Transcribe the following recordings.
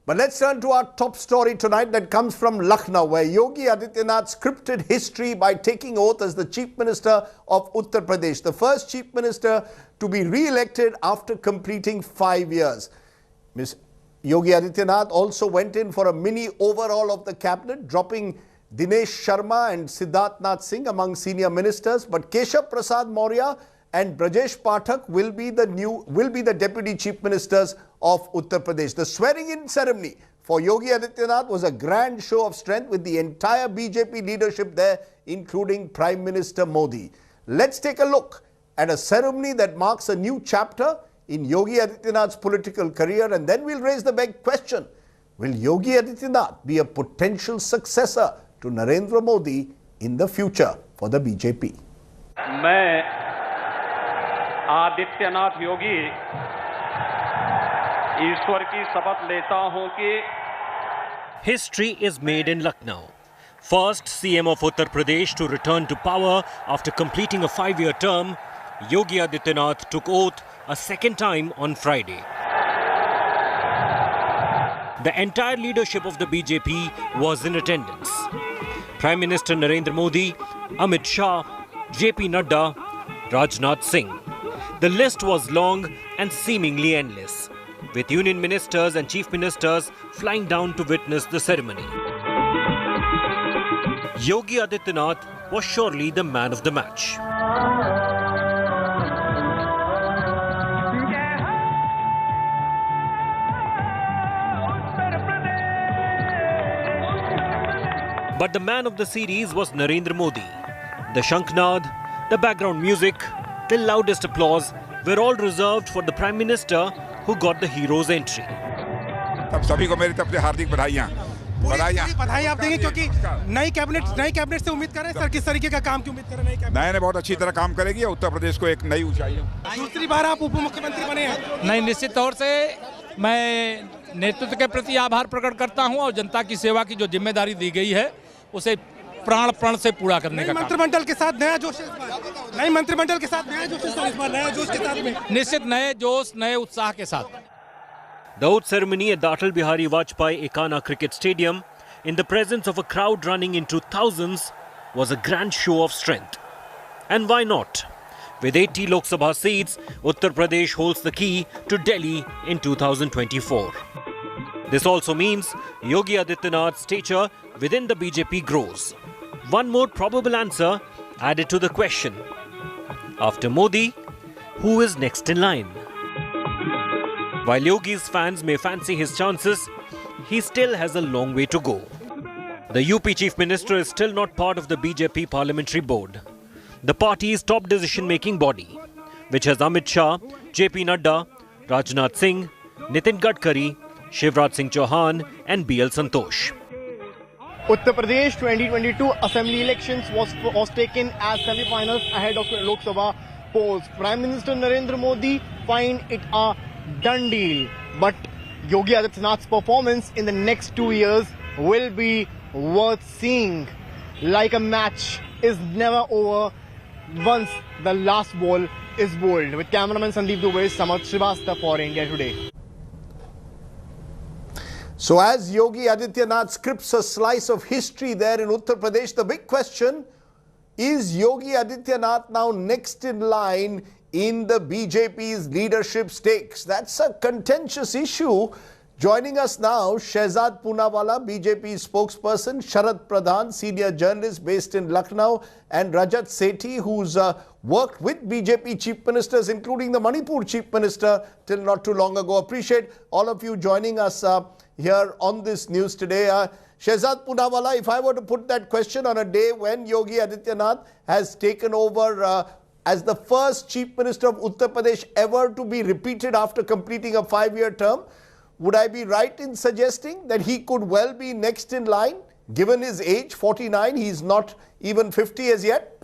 But let's turn to our top story tonight that comes from Lucknow, where Yogi Adityanath scripted history by taking oath as the Chief Minister of Uttar Pradesh, the first Chief Minister to be re-elected after completing 5 years. Yogi Adityanath also went in for a mini overhaul of the cabinet, dropping Dinesh Sharma and Siddharth Nath Singh among senior ministers, but Keshav Prasad Maurya and Brajesh Pathak will be the deputy chief ministers of Uttar Pradesh. The swearing-in ceremony for Yogi Adityanath was a grand show of strength with the entire BJP leadership there, including Prime Minister Modi. Let's take a look at a ceremony that marks a new chapter in Yogi Adityanath's political career, and then we'll raise the big question: will Yogi Adityanath be a potential successor to Narendra Modi in the future for the BJP? Adityanath Yogi ईश्वर की शपथ लेता हूं कि History is made in Lucknow. First CM of Uttar Pradesh to return to power after completing a 5-year term, Yogi Adityanath took oath a second time on Friday. The entire leadership of the BJP was in attendance. Prime Minister Narendra Modi, Amit Shah, JP Nadda, Rajnath Singh. The list was long and seemingly endless, with union ministers and chief ministers flying down to witness the ceremony. Yogi Adityanath was surely the man of the match. But the man of the series was Narendra Modi. The Shankhnad, the background music, the loudest applause were all reserved for the Prime Minister who got the hero's entry. सभी को मेरी तरफ से हार्दिक बधाइयां। बधाई आप देंगे क्योंकि नई कैबिनेट से उम्मीद करें सर, किस तरीके का काम की उम्मीद करें? नई कैबिनेट ने बहुत अच्छी तरह काम करेगी और उत्तर प्रदेश को एक नई ऊंचाई। दूसरी बार आप उप मुख्यमंत्री बने हैं। नहीं, निश्चित तौर से मैं नेतृत्व के प्रति आभार प्रकट करता हूं और जनता की सेवा की जो जिम्मेदारी दी गई है उसे प्राण से पूरा करने का मंत्रिमंडल के साथ नया जोश नई मंत्रिमंडल के साथ नया जोश इस बार नया जोश के साथ में निश्चित नए जोश नए उत्साह के साथ. The oath ceremony at the Atal Bihari Vajpayee Ekana Cricket Stadium, in the presence of a crowd running into thousands, was a grand show of strength. And why not? With 80 Lok Sabha seats, Uttar Pradesh holds the key to Delhi in 2024. This also means Yogi Adityanath's stature within the BJP grows. One more probable answer added to the question: after Modi, who is next in line? While Yogi's fans may fancy his chances, he still has a long way to go. The UP Chief Minister is still not part of the BJP Parliamentary Board, the party's top decision-making body, which has Amit Shah, JP Nadda, Rajnath Singh, Nitin Gadkari, Shivraj Singh Chauhan and BL Santosh. Uttar Pradesh 2022 Assembly elections was taken as semi-finals ahead of Lok Sabha polls. Prime Minister Narendra Modi find it a done deal, but Yogi Adityanath's performance in the next 2 years will be worth seeing. Like a match is never over once the last ball is bowled. With cameraman Sandeep Dubey, Samarth Srivastava for India Today. So as Yogi Adityanath scripts a slice of history there in Uttar Pradesh, the big question: is Yogi Adityanath now next in line in the BJP's leadership stakes? That's a contentious issue. Joining us now, Shehzad Poonawalla, BJP spokesperson, Sharad Pradhan, senior journalist based in Lucknow, and Rajat Sethi, who's worked with BJP chief ministers, including the Manipur chief minister till not too long ago. Appreciate all of you joining us here on this news today. Shehzad Poonawalla, if I were to put that question on a day when Yogi Adityanath has taken over as the first chief minister of Uttar Pradesh ever to be repeated after completing a 5-year term, would I be right in suggesting that he could well be next in line, given his age, 49, he's not even 50 as yet?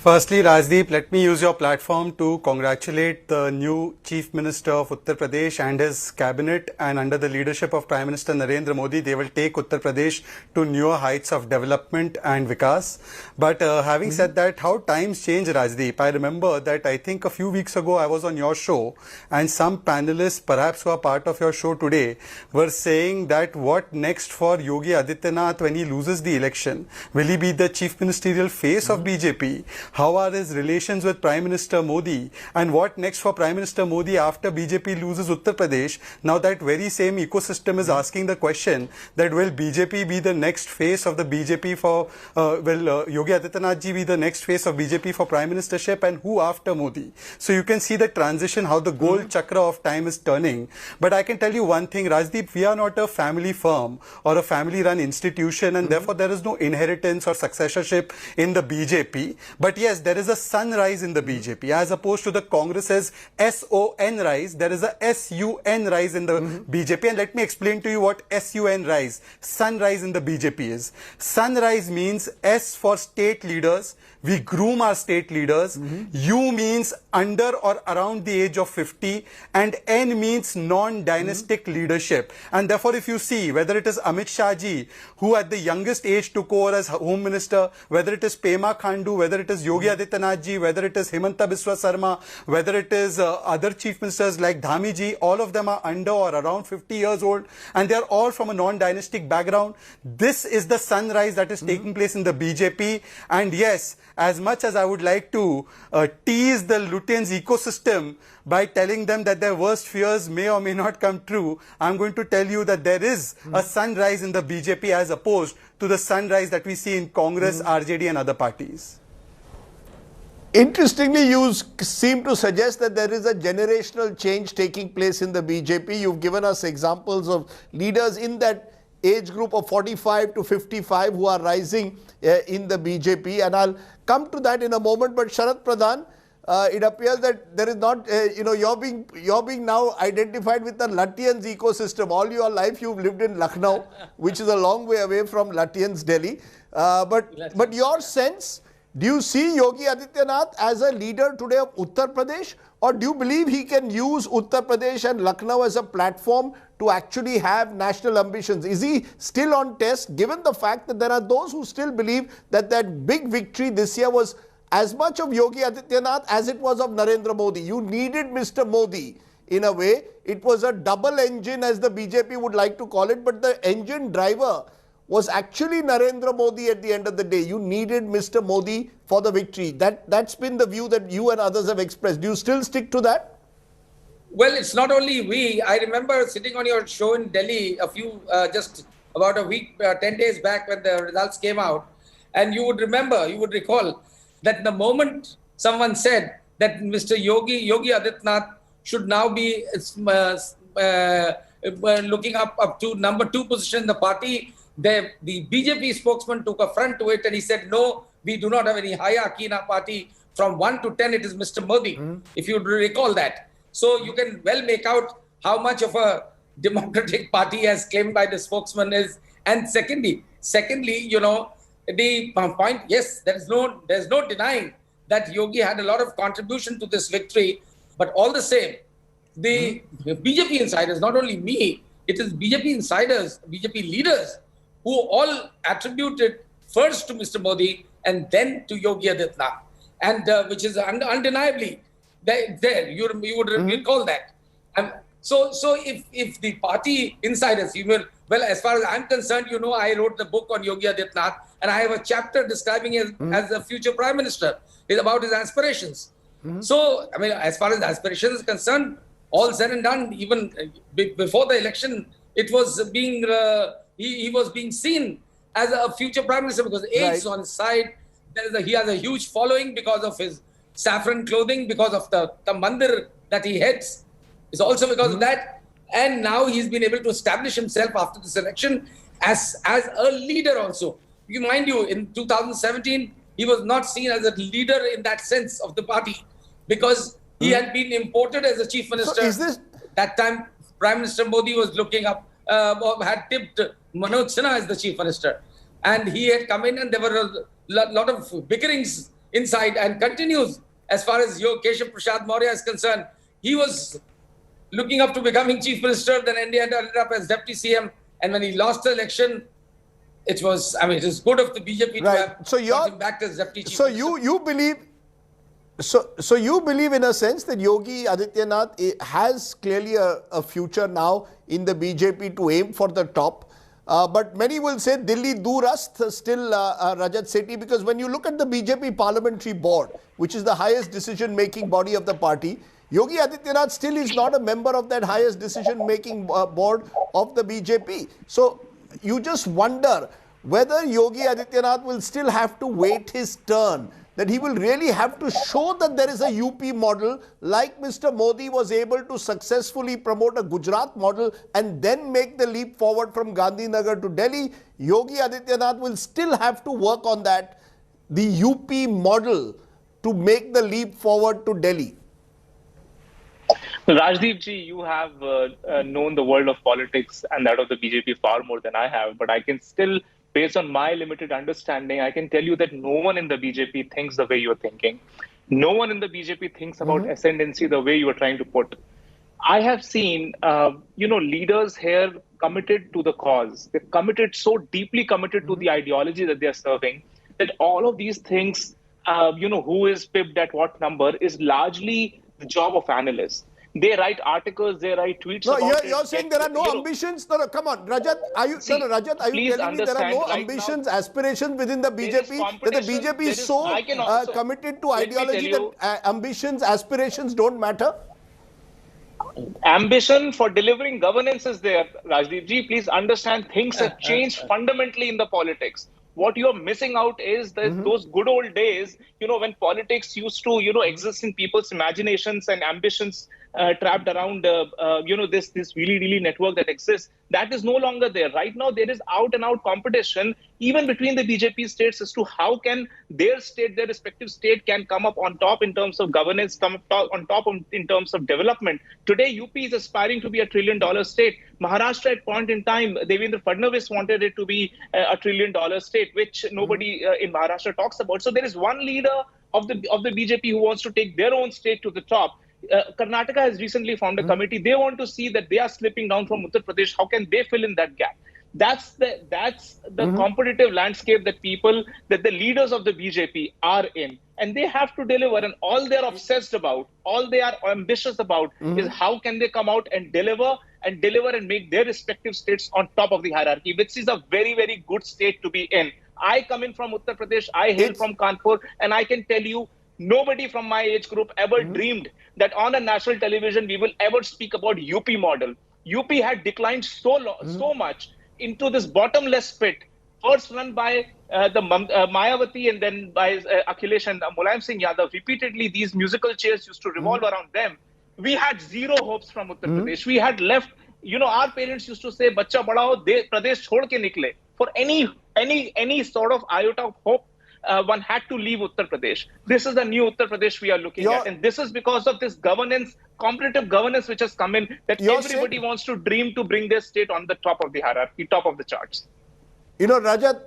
Firstly, Rajdeep, let me use your platform to congratulate the new Chief Minister of Uttar Pradesh and his cabinet, and under the leadership of Prime Minister Narendra Modi, they will take Uttar Pradesh to newer heights of development and vikas. But having said that, how times change, Rajdeep. I remember that I think a few weeks ago I was on your show and some panelists, perhaps who are part of your show today, were saying that what next for Yogi Adityanath when he loses the election? Will he be the chief ministerial face of BJP? How are his relations with Prime Minister Modi? And what next for Prime Minister Modi after BJP loses Uttar Pradesh? Now that very same ecosystem is asking the question that will BJP be the next face of the BJP for, will Yogi Adityanath ji be the next face of BJP for Prime Ministership, and who after Modi? So you can see the transition, how the gold chakra of time is turning. But I can tell you one thing, Rajdeep, we are not a family firm or a family run institution, and therefore there is no inheritance or successorship in the BJP. But yes, there is a sunrise in the BJP. As opposed to the Congress's SON rise, there is a SUN rise in the BJP. And let me explain to you what SUN rise, sunrise in the BJP is. Sunrise means S for state leaders. We groom our state leaders. U means under or around the age of 50. And N means non-dynastic leadership. And therefore, if you see, whether it is Amit Shah ji, who at the youngest age took over as Home Minister, whether it is Pema Khandu, whether it is Yogi Adityanath ji, whether it is Himanta Biswa Sarma, whether it is other chief ministers like Dhami ji, all of them are under or around 50 years old, and they are all from a non-dynastic background. This is the sunrise that is taking place in the BJP. And yes, as much as I would like to tease the Lutyens ecosystem by telling them that their worst fears may or may not come true, I'm going to tell you that there is a sunrise in the BJP as opposed to the sunrise that we see in Congress, RJD and other parties. Interestingly, you seem to suggest that there is a generational change taking place in the BJP. You've given us examples of leaders in that age group of 45 to 55 who are rising in the BJP, and I'll come to that in a moment. But Sharad Pradhan, it appears that there is not, you're being now identified with the Lutyens ecosystem. All your life you've lived in Lucknow, which is a long way away from Lutyens, Delhi. But your sense, do you see Yogi Adityanath as a leader today of Uttar Pradesh, or do you believe he can use Uttar Pradesh and Lucknow as a platform to actually have national ambitions? Is he still on test, given the fact that there are those who still believe that that big victory this year was as much of Yogi Adityanath as it was of Narendra Modi? You needed Mr. Modi in a way. It was a double engine, as the BJP would like to call it, but the engine driver was actually Narendra Modi at the end of the day. You needed Mr. Modi for the victory. That's been the view that you and others have expressed. Do you still stick to that? Well, it's not only we. I remember sitting on your show in Delhi just about a week, 10 days back when the results came out. And you would recall that the moment someone said that Mr. Yogi Adityanath should now be looking up to number 2 position in the party, the BJP spokesman took a front to it and he said, no, we do not have any hierarchy in our party. From 1 to 10, it is Mr. Modi, if you recall that. So you can well make out how much of a democratic party as claimed by the spokesman is. And secondly, the point, yes, there's no denying that Yogi had a lot of contribution to this victory. But all the same, the BJP insiders, not only me, it is BJP insiders, BJP leaders, who all attributed first to Mr. Modi and then to Yogi Adityanath, and which is undeniably there. You would recall that. So if the party insiders, well, as far as I'm concerned, I wrote the book on Yogi Adityanath, and I have a chapter describing him as a future prime minister. It's about his aspirations. So, I mean, as far as the aspirations is concerned, all said and done, even before the election, it was being he was being seen as a future prime minister because AIDS on his side. He has a huge following because of his saffron clothing, because of the mandir that he heads. It's also because of that. And now he's been able to establish himself after this election as a leader also. Mind you, in 2017, he was not seen as a leader in that sense of the party because he had been imported as a chief minister. So that time, Prime Minister Modi was looking up, had tipped Manoj Sinha as the chief minister. And he had come in and there were a lot of bickerings inside and continues. As far as Keshav Prasad Maurya is concerned, he was looking up to becoming chief minister, then ended up as deputy CM. And when he lost the election, it was good of the BJP to have got him back as deputy chief minister. You believe, so you believe in a sense that Yogi Adityanath has clearly a future now in the BJP to aim for the top. But many will say Delhi Durast still Rajat Sethi, because when you look at the BJP parliamentary board, which is the highest decision-making body of the party, Yogi Adityanath still is not a member of that highest decision-making board of the BJP. So you just wonder whether Yogi Adityanath will still have to wait his turn, that he will really have to show that there is a UP model, like Mr. Modi was able to successfully promote a Gujarat model and then make the leap forward from Gandhinagar to Delhi. Yogi Adityanath will still have to work on that, the UP model, to make the leap forward to Delhi. Rajdeep ji, you have known the world of politics and that of the BJP far more than I have, but I can still, based on my limited understanding, I can tell you that no one in the BJP thinks the way you're thinking. No one in the BJP thinks about ascendancy the way you are trying to put. I have seen, leaders here committed to the cause. They're committed, so deeply committed to the ideology that they are serving, that all of these things, who is pipped at what number, is largely the job of analysts. They write articles, they write tweets. No, you're saying there are no ambitions? No, come on, Rajat. Are you telling me there are no ambitions, aspirations within the BJP? That the BJP is so committed to ideology that ambitions, aspirations don't matter? Ambition for delivering governance is there, Rajdeep ji. Please understand, things have changed fundamentally in the politics. What you're missing out is those good old days, when politics used to, exist in people's imaginations and ambitions trapped around, this really network that exists. That is no longer there. Right now, there is out-and-out competition, even between the BJP states, as to how can their state, their respective state, can come up on top in terms of governance, come up on top in terms of development. Today, UP is aspiring to be $1 trillion state. Maharashtra, at point in time, Devendra Fadnavis wanted it to be $1 trillion state, which nobody in Maharashtra talks about. So there is one leader of the BJP who wants to take their own state to the top. Karnataka has recently formed a committee. They want to see that they are slipping down from Uttar Pradesh. How can they fill in that gap? That's the competitive landscape that the leaders of the BJP are in. And they have to deliver. And all they're obsessed about, all they are ambitious about is how can they come out and deliver and make their respective states on top of the hierarchy, which is a very, very good state to be in. I come in from Uttar Pradesh. I hail from Kanpur. And I can tell you, nobody from my age group ever dreamed that on a national television we will ever speak about UP model. UP had declined so much into this bottomless pit, first run by the Mayawati and then by Akhilesh and Mulayam Singh Yadav. Repeatedly, these musical chairs used to revolve around them. We had zero hopes from Uttar Pradesh. We had left, our parents used to say, "Bacha badao, Pradesh chhod ke nikle." For any sort of iota of hope, one had to leave Uttar Pradesh. This is the new Uttar Pradesh we are looking at. And this is because of this governance, competitive governance, which has come in, that everybody wants to dream to bring their state on the top of the hierarchy, top of the charts. Rajat,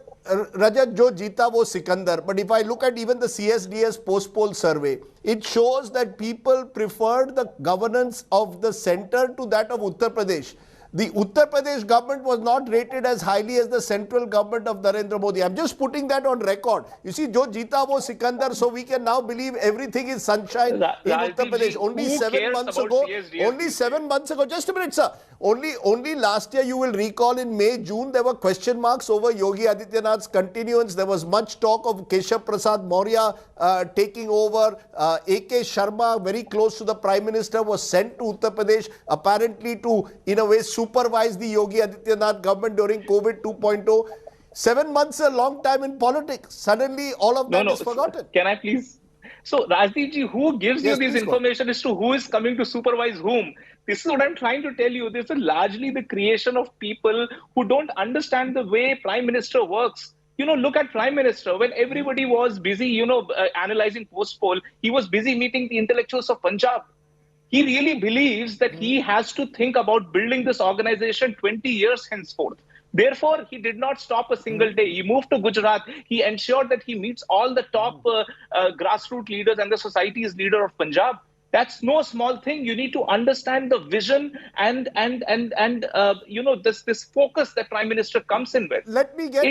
jo jeeta wo Sikandar. But if I look at even the CSDS post-poll survey, it shows that people preferred the governance of the center to that of Uttar Pradesh. The Uttar Pradesh government was not rated as highly as the central government of Narendra Modi. I'm just putting that on record. You see, jo jeeta wo Sikandar, so we can now believe everything is sunshine in Uttar Pradesh. Only 7 months ago, just a minute, sir. Only last year, you will recall, in May, June, there were question marks over Yogi Adityanath's continuance. There was much talk of Keshav Prasad Maurya taking over. A.K. Sharma, very close to the Prime Minister, was sent to Uttar Pradesh, apparently to, in a way, supervise the Yogi Adityanath government during COVID 2.0. 7 months is a long time in politics. Suddenly, all of that is forgotten. Can I please? So, Rajdeep ji, who gives you this information as to who is coming to supervise whom? This is what I'm trying to tell you. This is largely the creation of people who don't understand the way Prime Minister works. Look at Prime Minister. When everybody was busy, analyzing post-poll, he was busy meeting the intellectuals of Punjab. He really believes that he has to think about building this organization 20 years henceforth. Therefore, he did not stop a single day. He moved to Gujarat. He ensured that he meets all the top grassroots leaders and the society's leader of Punjab. That's no small thing. You need to understand the vision and this focus that Prime Minister comes in with. Let me get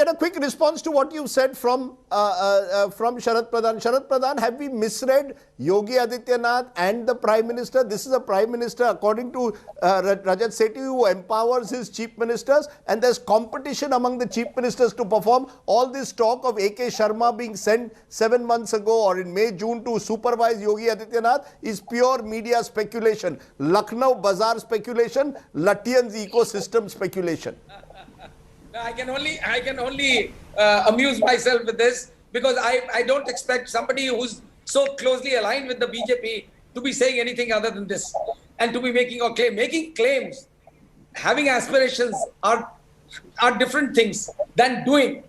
a quick response to what you said from Sharad Pradhan. Sharad Pradhan, have we misread Yogi Adityanath and the Prime Minister? This is a Prime Minister, according to Rajat Sethi, who empowers his chief ministers, and there's competition among the chief ministers to perform. All this talk of AK Sharma being sent 7 months ago or in May, June to supervise Yogi Adityanath is pure media speculation. Lucknow bazaar speculation, Lutyens ecosystem speculation. I can only amuse myself with this, because I don't expect somebody who's so closely aligned with the BJP to be saying anything other than this, and to be making a claim. Making claims, having aspirations are different things than doing.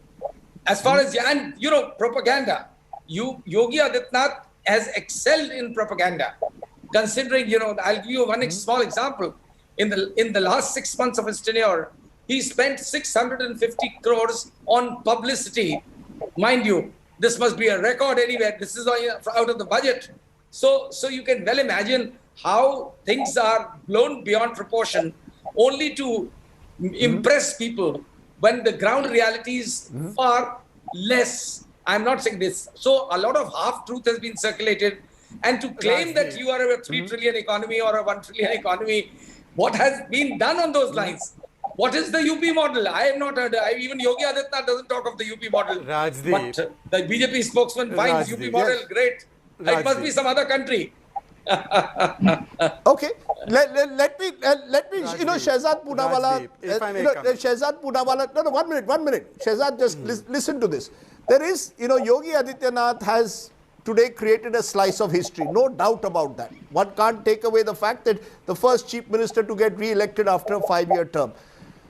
As far as, and propaganda. Yogi Adityanath has excelled in propaganda. Considering, I'll give you one small example. In the last 6 months of his tenure, he spent 650 crores on publicity. Mind you, this must be a record anywhere. This is out of the budget. So you can well imagine how things are blown beyond proportion, only to impress people, when the ground reality is far less. I'm not saying this. So a lot of half-truth has been circulated. And to claim that you are a 3 trillion economy or a 1 trillion economy, what has been done on those lines? What is the UP model? I have not heard. Even Yogi Adityanath doesn't talk of the UP model. Rajdeep. But the BJP spokesman finds UP model great. It must be some other country. Okay, let me Shehzad Poonawalla, Shehzad Poonawalla, no, 1 minute, Shehzad, just listen to this. There is, Yogi Adityanath has today created a slice of history, no doubt about that. One can't take away the fact that the first chief minister to get re-elected after a 5-year term.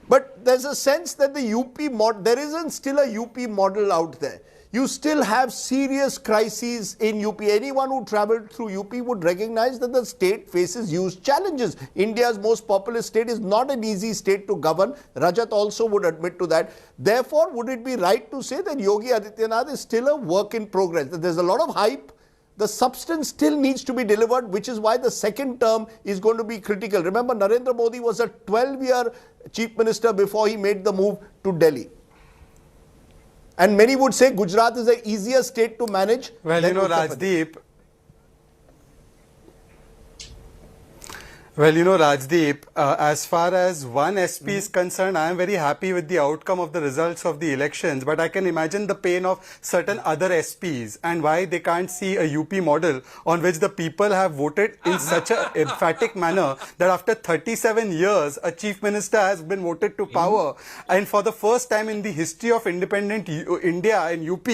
But there's a sense that the UP model, there isn't still a UP model out there. You still have serious crises in UP. Anyone who travelled through UP would recognize that the state faces huge challenges. India's most populous state is not an easy state to govern. Rajat also would admit to that. Therefore, would it be right to say that Yogi Adityanath is still a work in progress? That there's a lot of hype. The substance still needs to be delivered, which is why the second term is going to be critical. Remember, Narendra Modi was a 12-year chief minister before he made the move to Delhi. And many would say Gujarat is an easier state to manage. Well, Rajdeep. Well, Rajdeep, as far as one SP is concerned, I am very happy with the outcome of the results of the elections, but I can imagine the pain of certain other SPs and why they can't see a UP model on which the people have voted in such an emphatic manner that after 37 years, a chief minister has been voted to power. And for the first time in the history of independent India and UP,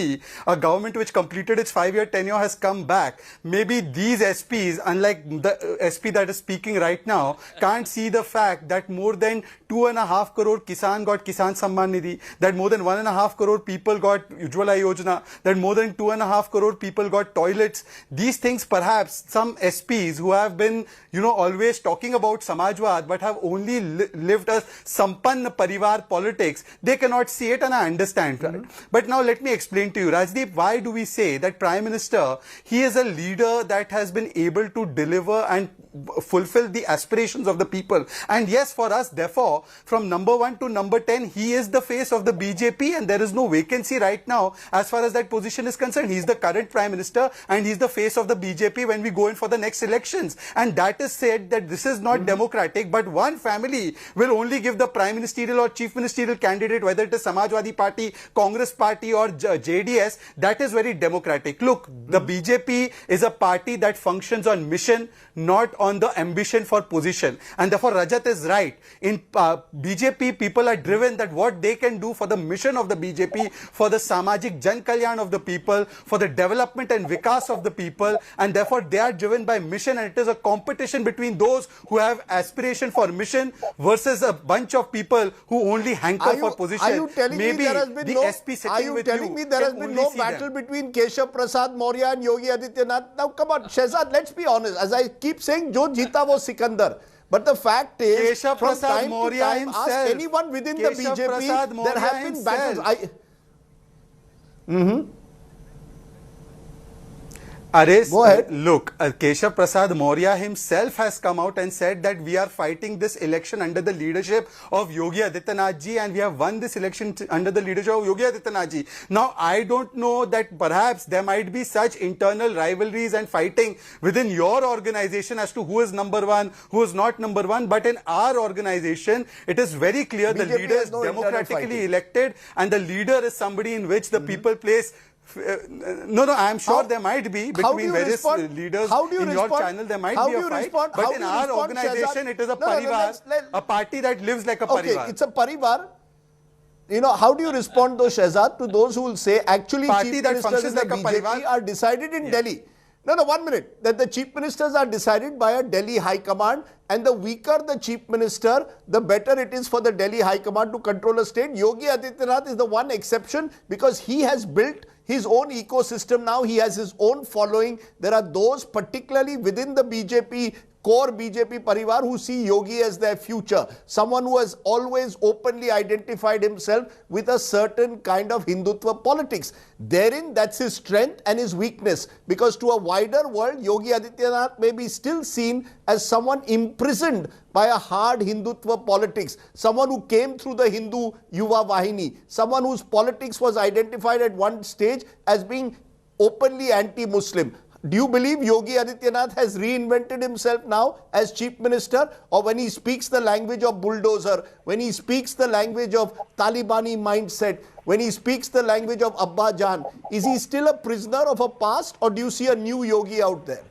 a government which completed its 5-year tenure has come back. Maybe these SPs, unlike the SP that is speaking right now, can't see the fact that more than 2.5 crore Kisan got Kisan Samman Nidhi, that more than 1.5 crore people got Ujjwala Yojana, that more than 2.5 crore people got toilets. These things perhaps some SPs who have been, always talking about Samajwad but have only lived a Sampann Parivar politics, they cannot see it, and I understand that. But now let me explain to you, Rajdeep, why do we say that Prime Minister, he is a leader that has been able to deliver and fulfill the aspirations of the people. And yes, for us, therefore, from number 1 to number 10, he is the face of the BJP, and there is no vacancy right now as far as that position is concerned. He is the current Prime Minister and he is the face of the BJP when we go in for the next elections. And that is said that this is not democratic, but one family will only give the Prime Ministerial or Chief Ministerial candidate, whether it is Samajwadi Party, Congress Party or JDS. That is very democratic. Look, the BJP is a party that functions on mission, not on the ambition for position. And therefore Rajat is right. In BJP, people are driven that what they can do for the mission of the BJP, for the Samajik Jan Kalyan of the people, for the development and vikas of the people, and therefore they are driven by mission, and it is a competition between those who have aspiration for mission versus a bunch of people who only hanker for position. Are you telling me there has been no battle them between Keshav Prasad Maurya and Yogi Adityanath? Now come on, Shehzad, let's be honest. As I keep saying, Jo Jeeta wo Sikandar. But the fact is, Keshav from Prasad time Maurya to time, himself, ask anyone within the Keshav BJP, Prasad there Maurya have been battles. Go ahead. Look, Keshav Prasad Maurya himself has come out and said that we are fighting this election under the leadership of Yogi Adityanath ji, and we have won this election under the leadership of Yogi Adityanath ji. Now, I don't know that perhaps there might be such internal rivalries and fighting within your organization as to who is number one, who is not number one. But in our organization, it is very clear the BJP leader is no democratically elected, and the leader is somebody in which the people place. No, I am sure there might be between various leaders in your channel. There might be a fight, but in our organization, it is a parivar, a party that lives like a parivar. Okay, it's a parivar. You know, how do you respond, though, Shehzad, to those who will say actually chief ministers in the BJP are decided in Delhi? No, 1 minute. That the chief ministers are decided by a Delhi High Command, and the weaker the chief minister, the better it is for the Delhi High Command to control a state. Yogi Adityanath is the one exception because he has built his own ecosystem now. He has his own following. There are those, particularly within the BJP, core BJP parivar, who see Yogi as their future. Someone who has always openly identified himself with a certain kind of Hindutva politics. Therein, that's his strength and his weakness. Because to a wider world, Yogi Adityanath may be still seen as someone imprisoned by a hard Hindutva politics. Someone who came through the Hindu Yuva Vahini. Someone whose politics was identified at one stage as being openly anti-Muslim. Do you believe Yogi Adityanath has reinvented himself now as chief minister? Or when he speaks the language of bulldozer, when he speaks the language of Talibani mindset, when he speaks the language of Abba Jan, is he still a prisoner of a past, or do you see a new Yogi out there?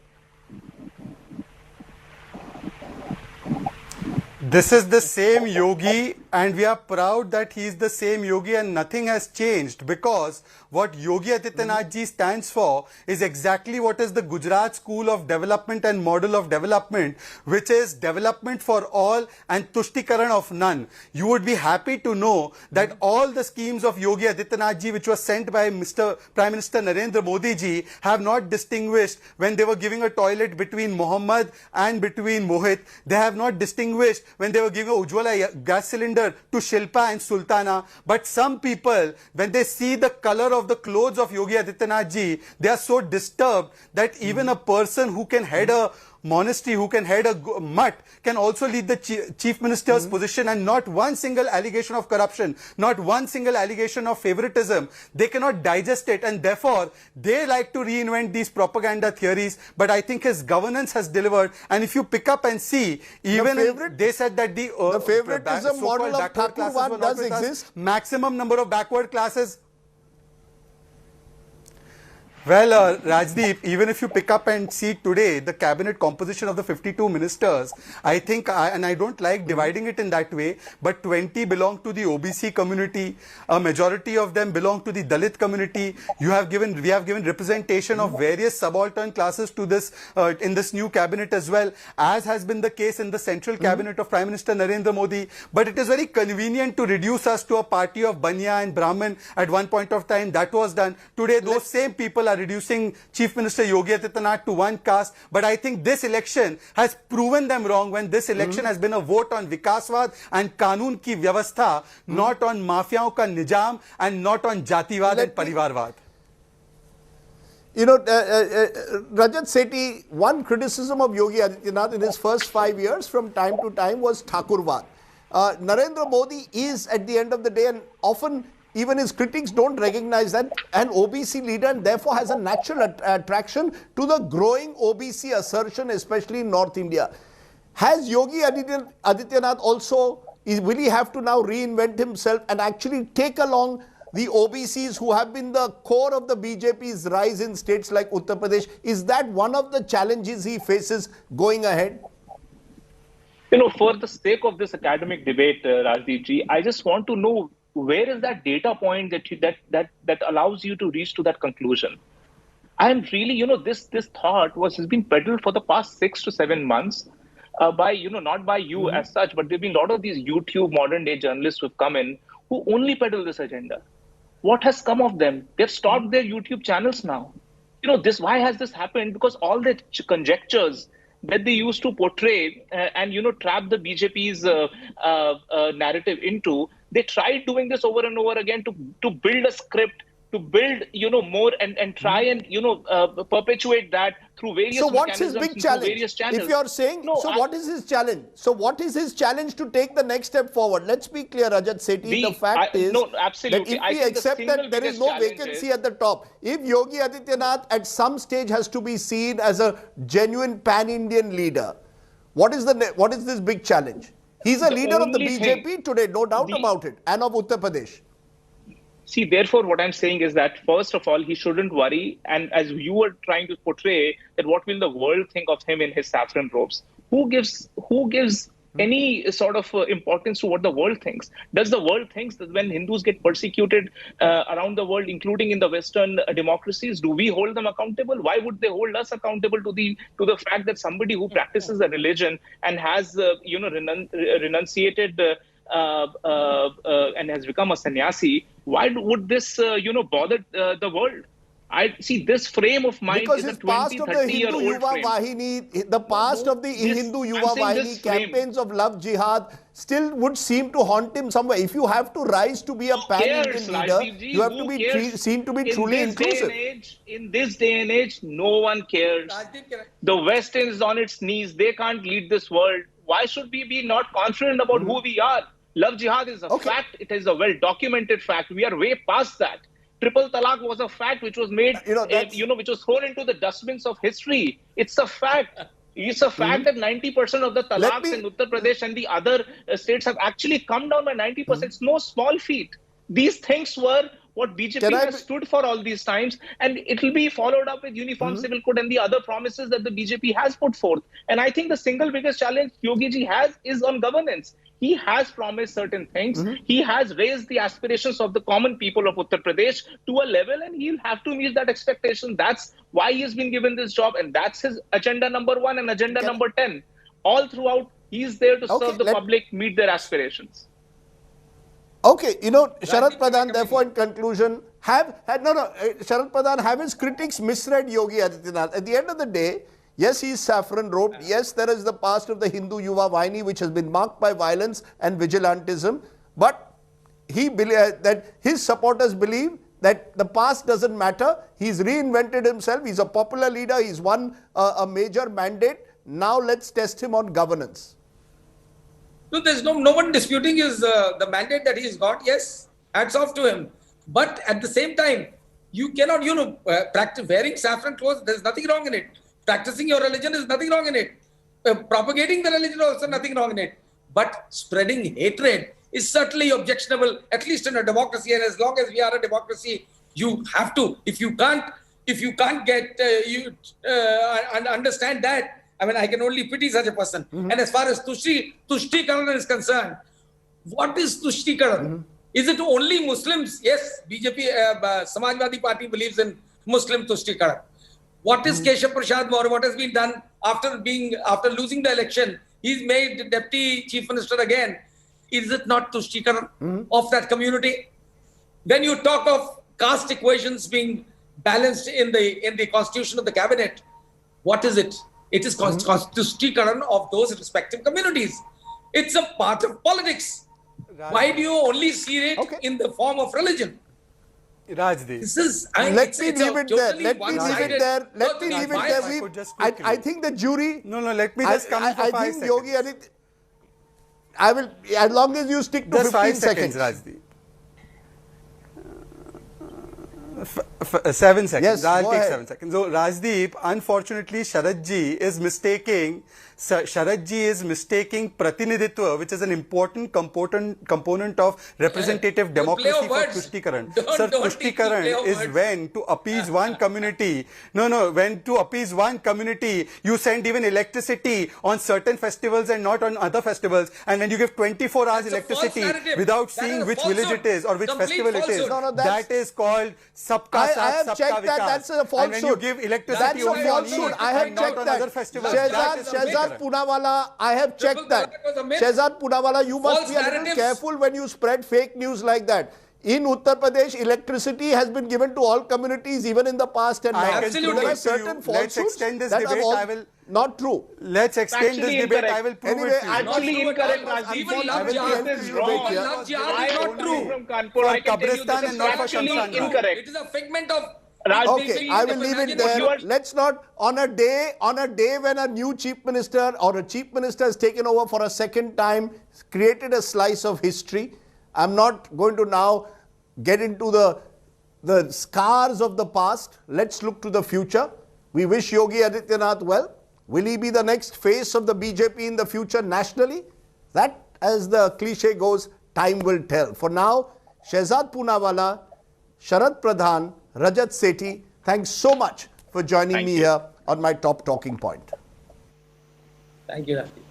This is the same Yogi, and we are proud that he is the same Yogi, and nothing has changed, because what Yogi Adityanath ji stands for is exactly what is the Gujarat school of development and model of development, which is development for all and tushtikaran of none. You would be happy to know that all the schemes of Yogi Adityanath ji, which was sent by Prime Minister Narendra Modi ji, have not distinguished when they were giving a toilet between Muhammad and between Mohit. They have not distinguished when they were giving a Ujjwala gas cylinder to Shilpa and Sultana. But some people, when they see the color of the clothes of Yogi Adityanath ji, they are so disturbed that even a person who can head a monastery, who can head a mutt, can also lead the chief minister's position, and not one single allegation of corruption, not one single allegation of favoritism. They cannot digest it, and therefore they like to reinvent these propaganda theories. But I think his governance has delivered. And if you pick up and see, even they said that the favoritism model of Thakurwad does exist. Maximum number of backward classes. Well, Rajdeep, even if you pick up and see today the cabinet composition of the 52 ministers, I think, and I don't like dividing it in that way, but 20 belong to the OBC community, a majority of them belong to the Dalit community. We have given representation of various subaltern classes to this in this new cabinet as well, as has been the case in the central cabinet of Prime Minister Narendra Modi. But it is very convenient to reduce us to a party of Banya and Brahmin. At one point of time, that was done. Today, those same people are reducing Chief Minister Yogi Adityanath to one caste. But I think this election has proven them wrong, when this election has been a vote on Vikaswad and Kanun ki Vyavastha, not on Mafiaon ka Nizam and not on Jatiwad and Parivarwad. You know, Rajat Sethi, one criticism of Yogi Adityanath in his first 5 years from time to time was Thakurwad. Narendra Modi is, at the end of the day, and often even his critics don't recognize that, an OBC leader, and therefore has a natural attraction to the growing OBC assertion, especially in North India. Has Yogi Adityanath also, will he have to now reinvent himself and actually take along the OBCs who have been the core of the BJP's rise in states like Uttar Pradesh? Is that one of the challenges he faces going ahead? You know, for the sake of this academic debate, Rajdeep ji, I just want to know, where is that data point that allows you to reach to that conclusion? I am really, you know, this thought has been peddled for the past 6 to 7 months by, you know, not by you as such, but there have been a lot of these YouTube modern day journalists who have come in who only peddle this agenda. What has come of them? They've stopped their YouTube channels now. You know, why has this happened? Because all the conjectures that they used to portray and trap the BJP's narrative into. They tried doing this over and over again to build a script, to build more and try and perpetuate that through various so what's his mechanisms, big challenge? various channels. If you're saying what is his challenge? So what is his challenge to take the next step forward? Let's be clear, Rajat Sethi. The fact is absolutely. that if we accept that there is no vacancy at the top, if Yogi Adityanath at some stage has to be seen as a genuine pan-Indian leader, what is this big challenge? He's a leader of the BJP today, no doubt about it, and of Uttar Pradesh. See, therefore, what I'm saying is that, first of all, he shouldn't worry. And as you were trying to portray, that what will the world think of him in his saffron robes? Who gives any sort of importance to what the world thinks? Does the world think that when Hindus get persecuted around the world, including in the Western democracies, do we hold them accountable? Why would they hold us accountable to the fact that somebody who practices a religion and has renunciated and has become a sannyasi, why would this bother the world? I see this frame of mind because is a his past 20, of the 30-year-old Hindu Yuva frame. Vahini, the past of the Hindu Yuva Vahini campaigns of love jihad still would seem to haunt him somewhere. If you have to rise to be a pan-Indian leader, you have to be seen to be truly inclusive. In this day and age, no one cares. The West is on its knees. They can't lead this world. Why should we be not confident about who we are? Love jihad is a fact. It is a well-documented fact. We are way past that. Triple talaq was a fact which was made, which was thrown into the dustbins of history. It's a fact. It's a fact that 90% of the talaqs in Uttar Pradesh and the other states have actually come down by 90%. It's no small feat. These things were what BJP has stood for all these times, and it will be followed up with Uniform Civil Code and the other promises that the BJP has put forth. And I think the single biggest challenge Yogi ji has is on governance. He has promised certain things. He has raised the aspirations of the common people of Uttar Pradesh to a level, and he'll have to meet that expectation. That's why he has been given this job, and that's his agenda number 1 and agenda number 10. All throughout, he's there to serve the public, meet their aspirations. Okay, Sharad Pradhan, therefore, in conclusion, Sharad Pradhan, have his critics misread Yogi Adityanath? At the end of the day, yes, he is saffron-robed. Yes, there is the past of the Hindu Yuva Vahini, which has been marked by violence and vigilantism. But that his supporters believe that the past doesn't matter. He's reinvented himself. He's a popular leader. He's won a major mandate. Now let's test him on governance. No, there's no one disputing his the mandate that he's got. Yes, hats off to him. But at the same time, you cannot, practice wearing saffron clothes. There's nothing wrong in it. Practicing your religion is nothing wrong in it. Propagating the religion also nothing wrong in it. But spreading hatred is certainly objectionable, at least in a democracy. And as long as we are a democracy, you have to. If you can't get and understand that, I mean, I can only pity such a person. And as far as Tushtikaran is concerned, what is Tushtikaran? Is it only Muslims? Yes, BJP, Samajwadi Party believes in Muslim Tushtikaran. What is Keshav Prasad Maurya? What has been done after losing the election? He's made deputy chief minister again. Is it not Tushtikaran of that community? When you talk of caste equations being balanced in the constitution of the cabinet, what is it? It is Tushtikaran of those respective communities. It's a part of politics. Why do you only see it in the form of religion? Rajdeep. Let me leave it there. I think the jury. No, let me just come for 5 seconds. I think Yogi Adityanath. I will, as long as you stick to just 15 seconds, Rajdeep. 7 seconds. Yes, I'll take 7 seconds. So, Rajdeep, unfortunately, Sharadji is mistaking pratinidhitva, which is an important component of representative democracy for Tushtikaran. Sir, Tushtikaran is when to appease one community. When to appease one community, you send even electricity on certain festivals and not on other festivals. And when you give 24 hours electricity without seeing which village it is or which festival it is, that is called Sabka Saath, Sabka Vikas. That's a falsehood. And when you give electricity only on Eid and not on other festivals, Shehzad Poonawalla, I have checked that. Shehzad Poonawalla, you must be a little careful when you spread fake news like that. In Uttar Pradesh, electricity has been given to all communities even in the past and now. Absolutely. There are certain Let's falsehoods extend this that are debate. all I will. not true. Let's extend this Factually debate. I incorrect. will prove Anyway, it to you. Actually incorrect, Rajdeep. Even love I will jihad be is helping you wrong. over here. Love jihad I is not only true. from Kanpur. For I can tell you Kabristan this and is not for factually Shamshan. incorrect. It is a figment of Okay, I will leave it there. You are- Let's not, on a day when a new chief minister or a chief minister has taken over for a second time, created a slice of history. I'm not going to now get into the scars of the past. Let's look to the future. We wish Yogi Adityanath well. Will he be the next face of the BJP in the future nationally? That, as the cliche goes, time will tell. For now, Shehzad Poonawala, Sharad Pradhan, Rajat Sethi, thanks so much for joining me here on my top talking point. Thank you, Rajdeep.